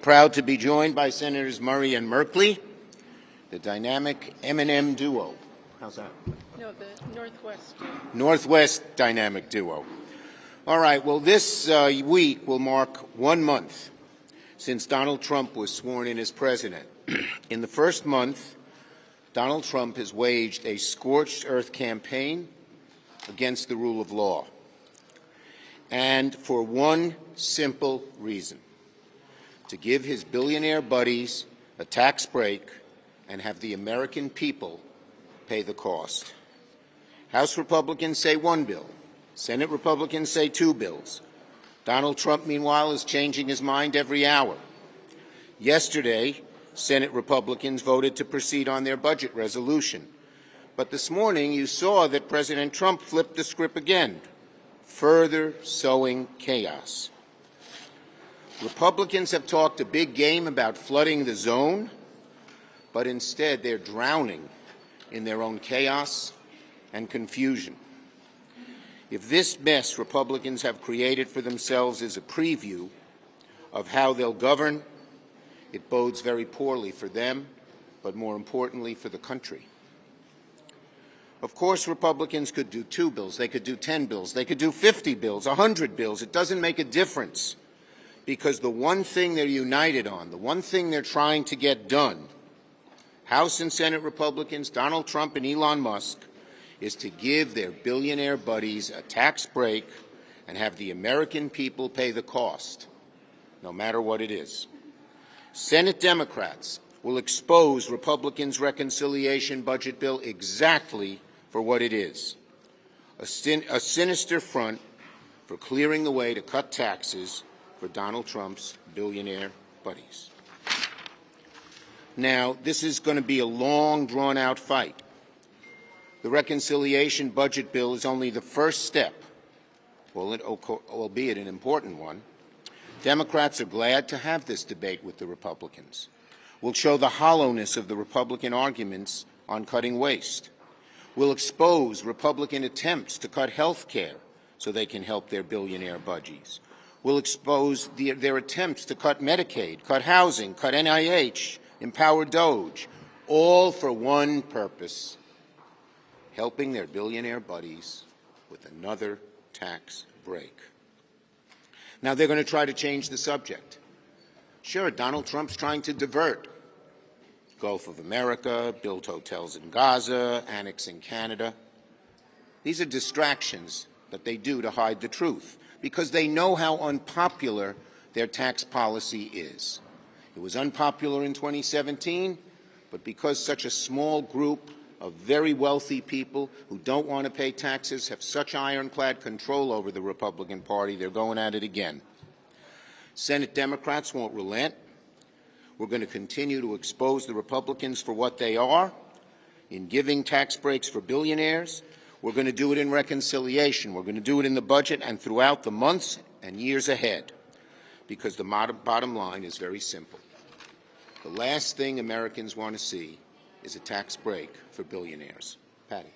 proud to be joined by Senators Murray and Merkley, the dynamic M&M duo. How's that? No, the Northwest duo. Northwest dynamic duo. All right, well, this week will mark 1 month since Donald Trump was sworn in as president. In the first month, Donald Trump has waged a scorched earth campaign against the rule of law. And for one simple reason: to give his billionaire buddies a tax break and have the American people pay the cost. House Republicans say 1 bill. Senate Republicans say 2 bills. Donald Trump, meanwhile, is changing his mind every hour. Yesterday, Senate Republicans voted to proceed on their budget resolution. But this morning, you saw that President Trump flipped the script again, further sowing chaos. Republicans have talked a big game about flooding the zone, but instead they're drowning in their own chaos and confusion. If this mess Republicans have created for themselves is a preview of how they'll govern, it bodes very poorly for them, but more importantly for the country. Of course, Republicans could do 2 bills, they could do 10 bills, they could do 50 bills, 100 bills. It doesn't make a difference, because the one thing they're united on, the one thing they're trying to get done, House and Senate Republicans, Donald Trump and Elon Musk, is to give their billionaire buddies a tax break and have the American people pay the cost, no matter what it is. Senate Democrats will expose Republicans' reconciliation budget bill exactly for what it is: a sinister front for clearing the way to cut taxes for Donald Trump's billionaire buddies. Now, this is going to be a long, drawn-out fight. The reconciliation budget bill is only the first step, albeit an important one. Democrats are glad to have this debate with the Republicans. We'll show the hollowness of the Republican arguments on cutting waste. We'll expose Republican attempts to cut health care so they can help their billionaire buddies. We'll expose their attempts to cut Medicaid, cut housing, cut NIH, empower DOGE, all for one purpose: helping their billionaire buddies with another tax break. Now, they're going to try to change the subject. Sure, Donald Trump's trying to divert. Gulf of America, build hotels in Gaza, annexing Canada. These are distractions that they do to hide the truth, because they know how unpopular their tax policy is. It was unpopular in 2017, but because such a small group of very wealthy people who don't want to pay taxes have such ironclad control over the Republican Party, they're going at it again. Senate Democrats won't relent. We're going to continue to expose the Republicans for what they are in giving tax breaks for billionaires. We're going to do it in reconciliation. We're going to do it in the budget and throughout the months and years ahead, because the bottom line is very simple. The last thing Americans want to see is a tax break for billionaires. Patty.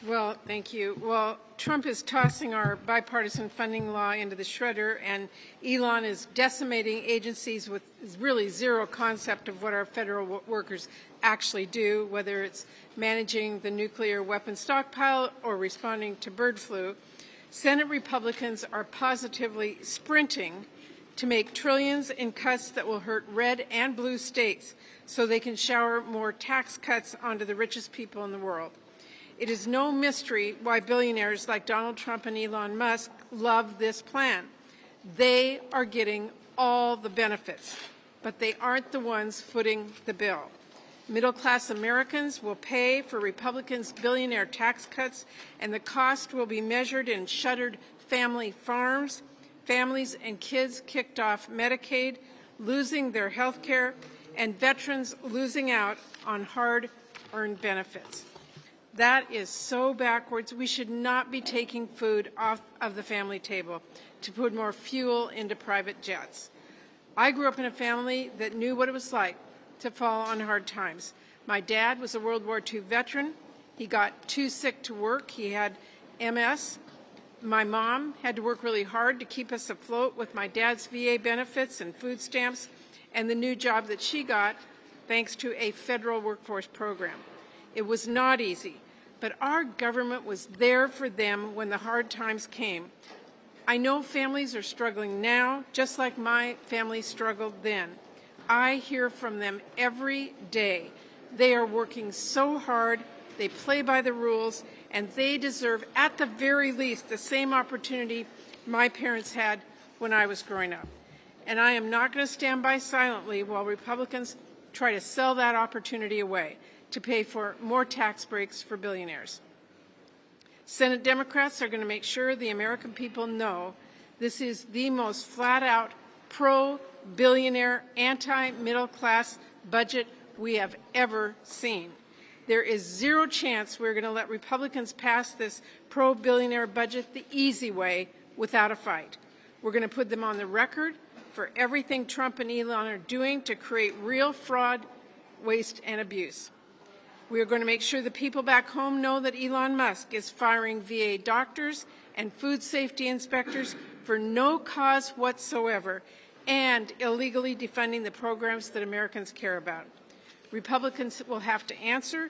Well, thank you. Well, Trump is tossing our bipartisan funding law into the shredder, and Elon is decimating agencies with really zero concept of what our federal workers actually do, whether it's managing the nuclear weapon stockpile or responding to bird flu. Senate Republicans are positively sprinting to make trillions in cuts that will hurt red and blue states so they can shower more tax cuts onto the richest people in the world. It is no mystery why billionaires like Donald Trump and Elon Musk love this plan. They are getting all the benefits, but they aren't the ones footing the bill. Middle-class Americans will pay for Republicans' billionaire tax cuts, and the cost will be measured in shuttered family farms, families and kids kicked off Medicaid, losing their health care, and veterans losing out on hard-earned benefits. That is so backwards. We should not be taking food off of the family table to put more fuel into private jets. I grew up in a family that knew what it was like to fall on hard times. My dad was a World War II veteran. He got too sick to work. He had MS. My mom had to work really hard to keep us afloat with my dad's VA benefits and food stamps and the new job that she got thanks to a federal workforce program. It was not easy, but our government was there for them when the hard times came. I know families are struggling now, just like my family struggled then. I hear from them every day. They are working so hard, they play by the rules, and they deserve, at the very least, the same opportunity my parents had when I was growing up. And I am not going to stand by silently while Republicans try to sell that opportunity away to pay for more tax breaks for billionaires. Senate Democrats are going to make sure the American people know this is the most flat-out pro-billionaire, anti-middle-class budget we have ever seen. There is zero chance we're going to let Republicans pass this pro-billionaire budget the easy way without a fight. We're going to put them on the record for everything Trump and Elon are doing to create real fraud, waste, and abuse. We are going to make sure the people back home know that Elon Musk is firing VA doctors and food safety inspectors for no cause whatsoever and illegally defunding the programs that Americans care about. Republicans will have to answer,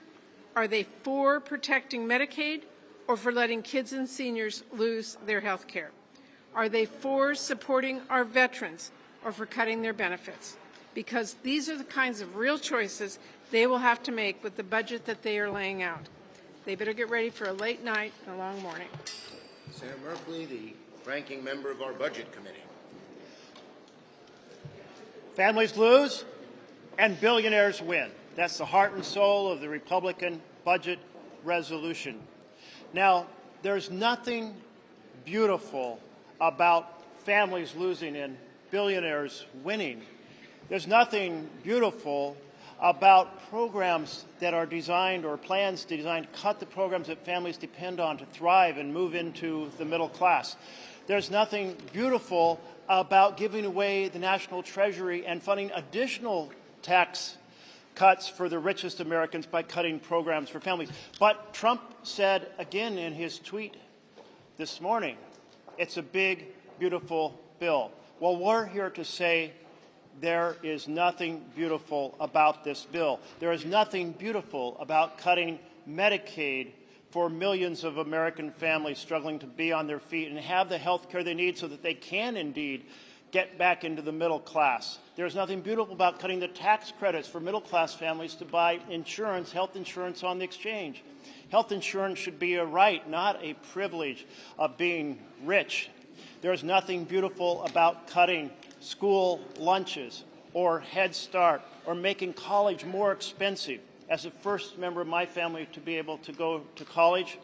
are they for protecting Medicaid or for letting kids and seniors lose their health care? Are they for supporting our veterans or for cutting their benefits? Because these are the kinds of real choices they will have to make with the budget that they are laying out. They better get ready for a late night and a long morning. Senator Merkley, the ranking member of our Budget Committee. Families lose and billionaires win. That's the heart and soul of the Republican budget resolution. Now, there's nothing beautiful about families losing and billionaires winning. There's nothing beautiful about programs that are designed or plans designed to cut the programs that families depend on to thrive and move into the middle class. There's nothing beautiful about giving away the national treasury and funding additional tax cuts for the richest Americans by cutting programs for families. But Trump said again in his tweet this morning, it's a big, beautiful bill. Well, we're here to say there is nothing beautiful about this bill. There is nothing beautiful about cutting Medicaid for millions of American families struggling to be on their feet and have the health care they need so that they can indeed get back into the middle class. There's nothing beautiful about cutting the tax credits for middle-class families to buy insurance, health insurance on the exchange. Health insurance should be a right, not a privilege of being rich. There's nothing beautiful about cutting school lunches or Head Start or making college more expensive. As the first member of my family to be able to go to college,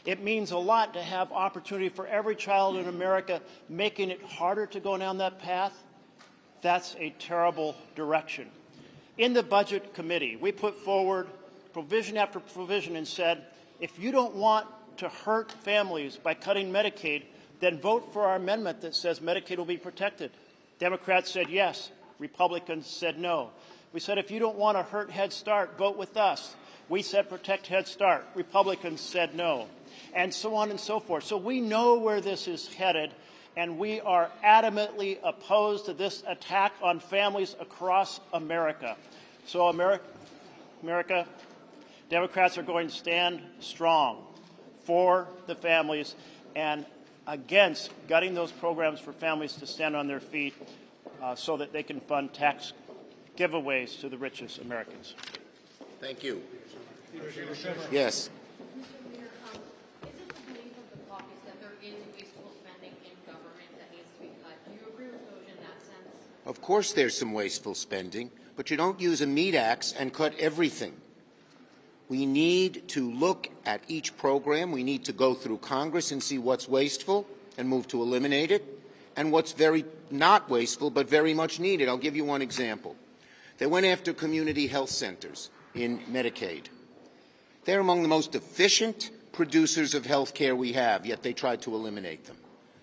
it means a lot to have opportunity for every child in America. Making it harder to go down that path, that's a terrible direction. In the Budget Committee, we put forward provision after provision and said, if you don't want to hurt families by cutting Medicaid, then vote for our amendment that says Medicaid will be protected. Democrats said yes. Republicans said no. We said if you don't want to hurt Head Start, vote with us. We said protect Head Start. Republicans said no. And so on and so forth. So we know where this is headed, and we are adamantly opposed to this attack on families across America. So America, Democrats are going to stand strong for the families and against gutting those programs for families to stand on their feet so that they can fund tax giveaways to the richest Americans. Thank you. Yes. Is it the belief of the caucus that there is wasteful spending in government that needs to be cut? Do you agree with those in that sense? Of course there's some wasteful spending, but you don't use a meat axe and cut everything. We need to look at each program. We need to go through Congress and see what's wasteful and move to eliminate it, and what's very not wasteful but very much needed. I'll give you one example. They went after community health centers in Medicaid. They're among the most efficient producers of health care we have, yet they tried to eliminate them.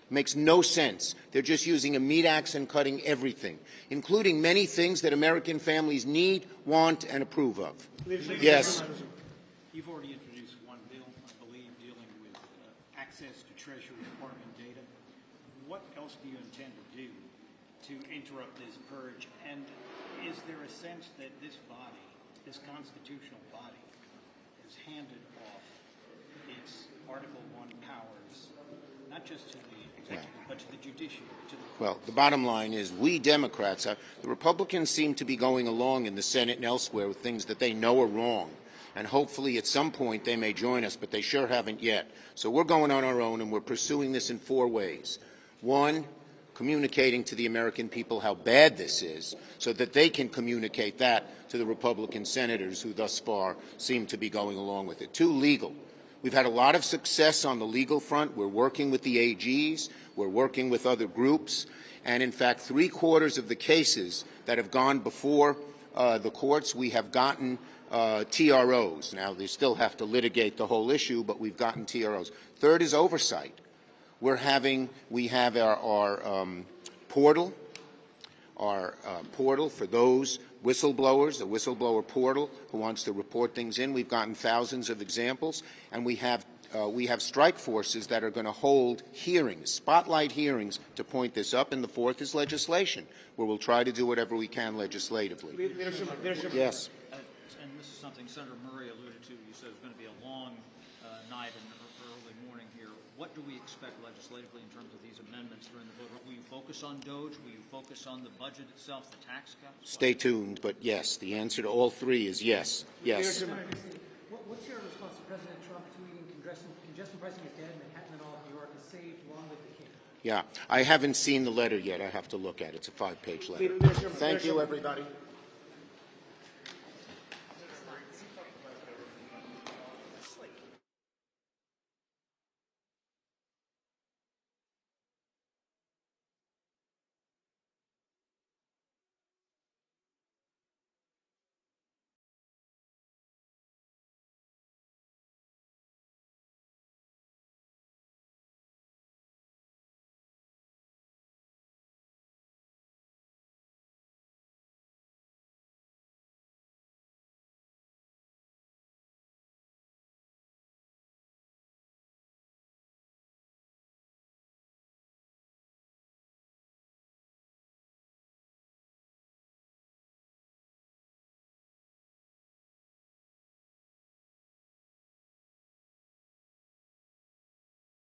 It makes no sense. They're just using a meat axe and cutting everything, including many things that American families need, want, and approve of. Yes. You've already introduced one bill, I believe, dealing with access to Treasury Department data. What else do you intend to do to interrupt this purge? And is there a sense that this body, this constitutional body, has handed off its Article I powers, not just to the executive, but to the judiciary? Well, the bottom line is we Democrats, the Republicans seem to be going along in the Senate and elsewhere with things that they know are wrong. And hopefully at some point they may join us, but they sure haven't yet. So we're going on our own, and we're pursuing this in 4 ways. 1, communicating to the American people how bad this is so that they can communicate that to the Republican senators who thus far seem to be going along with it. 2, legal. We've had a lot of success on the legal front. We're working with the AGs. We're working with other groups. And in fact, 3/4 of the cases that have gone before the courts, we have gotten TROs. Now, they still have to litigate the whole issue, but we've gotten TROs. 3rd is oversight. We have our portal, portal for those whistleblowers, the whistleblower portal who wants to report things in. We've gotten thousands of examples, and we have strike forces that are going to hold hearings, spotlight hearings, to point this up. And the 4th is legislation, where we'll try to do whatever we can legislatively. Leadership. Yes. And this is something Senator Murray alluded to. You said it's going to be a long night and early morning here. What do we expect legislatively in terms of these amendments during the vote? Will you focus on DOGE? Will you focus on the budget itself, the tax cuts? Stay tuned, but yes, the answer to all 3 is yes. Yes. What's your response to President Trump tweeting congestion pricing is dead, Manhattan and all of New York is saved, long live the king? Yeah, I haven't seen the letter yet. I have to look at it. It's a 5-page letter. Thank you, everybody.